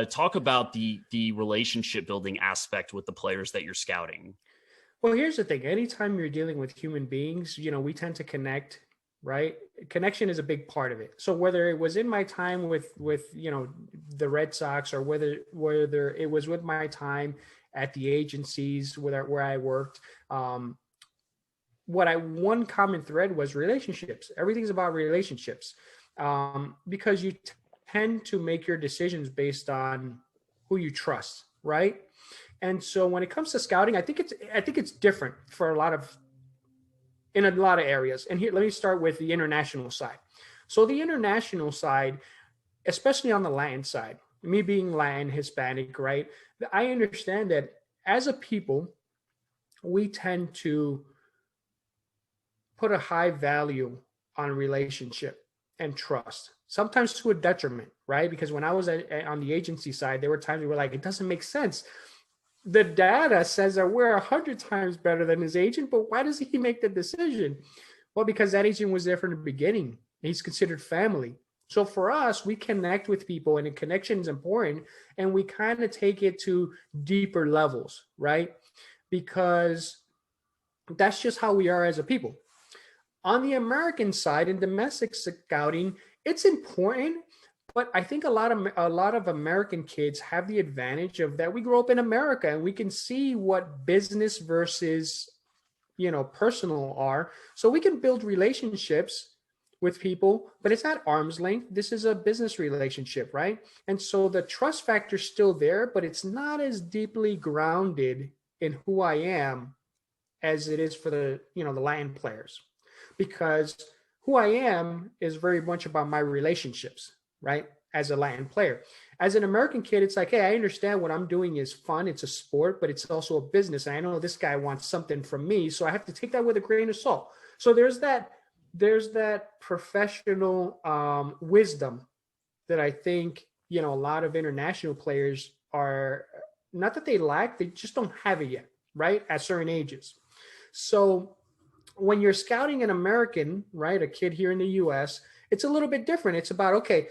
Talk about the relationship building aspect with the players that you're scouting. Well, here's the thing. Anytime you're dealing with human beings, we tend to connect, right? Connection is a big part of it. So whether it was in my time with the Red Sox, or whether it was with my time at the agencies where I worked, one common thread was relationships. Everything's about relationships, because you tend to make your decisions based on who you trust, right? And so when it comes to scouting, I think it's different for in a lot of areas. And here, let me start with the international side. So the international side, especially on the Latin side, me being Latin, Hispanic, right? I understand that as a people, we tend to put a high value on relationship and trust, sometimes to a detriment, right? Because when I was on the agency side, there were times we were like, it doesn't make sense. The data says that we're 100 times better than his agent, but why does he make the decision? Well, because that agent was there from the beginning. He's considered family. So for us, we connect with people, and a connection is important, and we kind of take it to deeper levels, right? Because that's just how we are as a people. On the American side, in domestic scouting, it's important, but I think a lot of American kids have the advantage of that we grew up in America, and we can see what business versus personal are. So we can build relationships with people, but it's not arm's length. This is a business relationship, right? And so the trust factor is still there, but it's not as deeply grounded in who I am as it is for the Latin players, because who I am is very much about my relationships, right? As a Latin player. As an American kid, it's like, hey, I understand what I'm doing is fun. It's a sport, but it's also a business. And I know this guy wants something from me. So I have to take that with a grain of salt. So there's that professional wisdom that I think, a lot of international players are, not that they lack, they just don't have it yet, right? At certain ages. So when you're scouting an American, right, a kid here in the US, it's a little bit different. It's about, okay,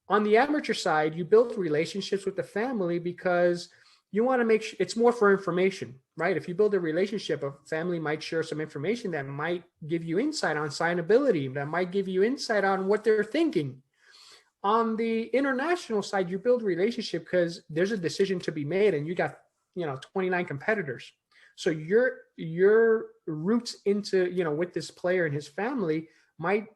on the amateur side, you build relationships with the family because you want to make sure it's more for information, right? If you build a relationship, a family might share some information that might give you insight on signability, that might give you insight on what they're thinking. On the international side, you build relationship because there's a decision to be made, and you got 29 competitors. So your roots into with this player and his family might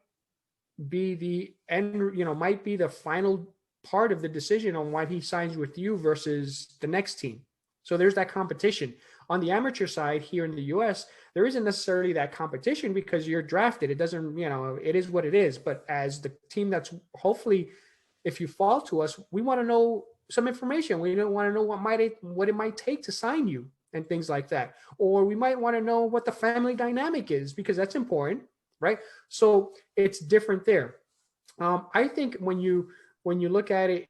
be the end, might be the final part of the decision on why he signs with you versus the next team. So there's that competition. On the amateur side here in the US, there isn't necessarily that competition because you're drafted. It doesn't, it is what it is. But as the team that's hopefully, if you fall to us, we want to know some information. We don't want to know what it might take to sign you and things like that. Or we might want to know what the family dynamic is, because that's important, right? So it's different there. I think when you look at it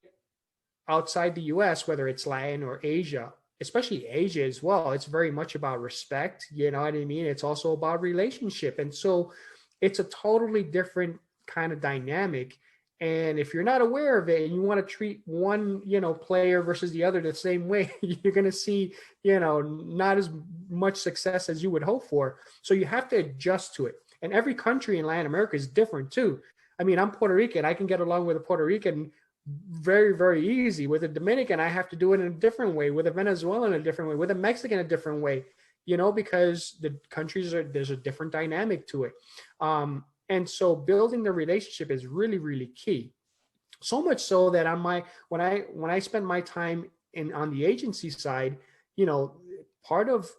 outside the US, whether it's Latin or Asia, especially Asia as well, it's very much about respect. You know what I mean? It's also about relationship. And so it's a totally different kind of dynamic. And if you're not aware of it and you want to treat one, player versus the other the same way, you're going to see, not as much success as you would hope for. So you have to adjust to it. And every country in Latin America is different too. I mean, I'm Puerto Rican. I can get along with a Puerto Rican very, very easy. With a Dominican, I have to do it in a different way. With a Venezuelan, a different way. With a Mexican, a different way, because the there's a different dynamic to it. And so building the relationship is really, really key. So much so that when I spend my time on the agency side, part of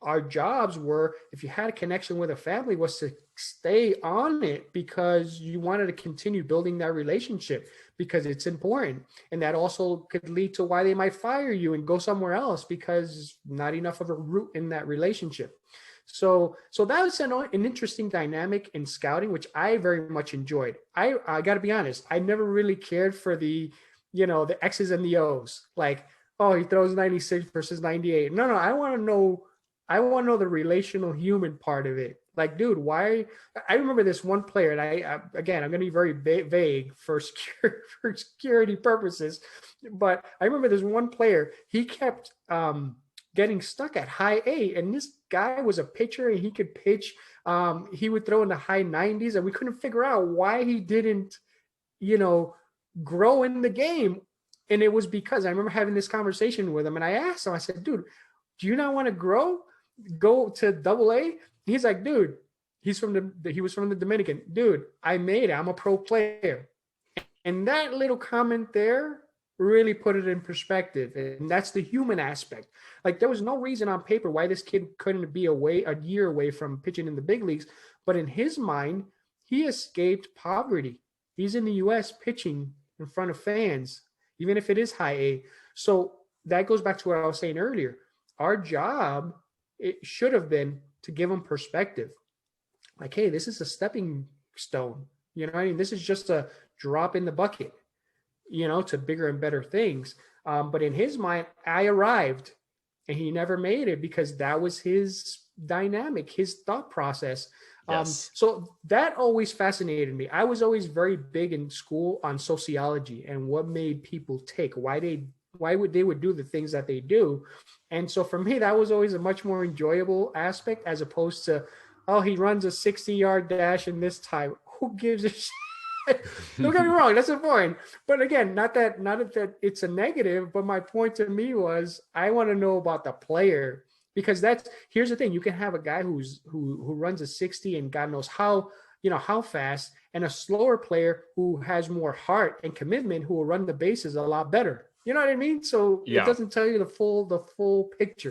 our jobs were, if you had a connection with a family, was to stay on it because you wanted to continue building that relationship because it's important. And that also could lead to why they might fire you and go somewhere else because not enough of a root in that relationship. So that was an interesting dynamic in scouting, which I very much enjoyed. I got to be honest, I never really cared for the X's and the O's, like, oh, he throws 96 versus 98. No, I want to know the relational human part of it. Like, dude, why? I remember this one player, and again, I'm going to be very vague for for security purposes, but I remember this one player. He kept getting stuck at high A, and this guy was a pitcher, and he could pitch. He would throw in the high 90s, and we couldn't figure out why he didn't, you know, grow in the game. And it was because I remember having this conversation with him, and I asked him, I said, dude, do you not want to grow? Go to double A? He's like, dude, he was from the Dominican. Dude, I made it. I'm a pro player. And that little comment there really put it in perspective. And that's the human aspect. Like, there was no reason on paper why this kid couldn't be a year away from pitching in the big leagues. But in his mind, he escaped poverty. He's in the U.S. pitching in front of fans, even if it is high A. So that goes back to what I was saying earlier. Our job, it should have been to give them perspective. Like, hey, this is a stepping stone. You know what I mean? This is just a drop in the bucket, you know, to bigger and better things. But in his mind, I arrived, and he never made it because that was his dynamic, his thought process. Yes. So that always fascinated me. I was always very big in school on sociology and what made people tick, why would they do the things that they do. And so for me, that was always a much more enjoyable aspect as opposed to, oh, he runs a 60-yard dash in this time. Who gives a shit? Don't get me wrong, that's important. But again, not that it's a negative, but my point to me was I want to know about the player, because here's the thing. You can have a guy who runs a 60 and God knows how fast, and a slower player who has more heart and commitment who will run the bases a lot better. You know what I mean? So It doesn't tell you the full picture.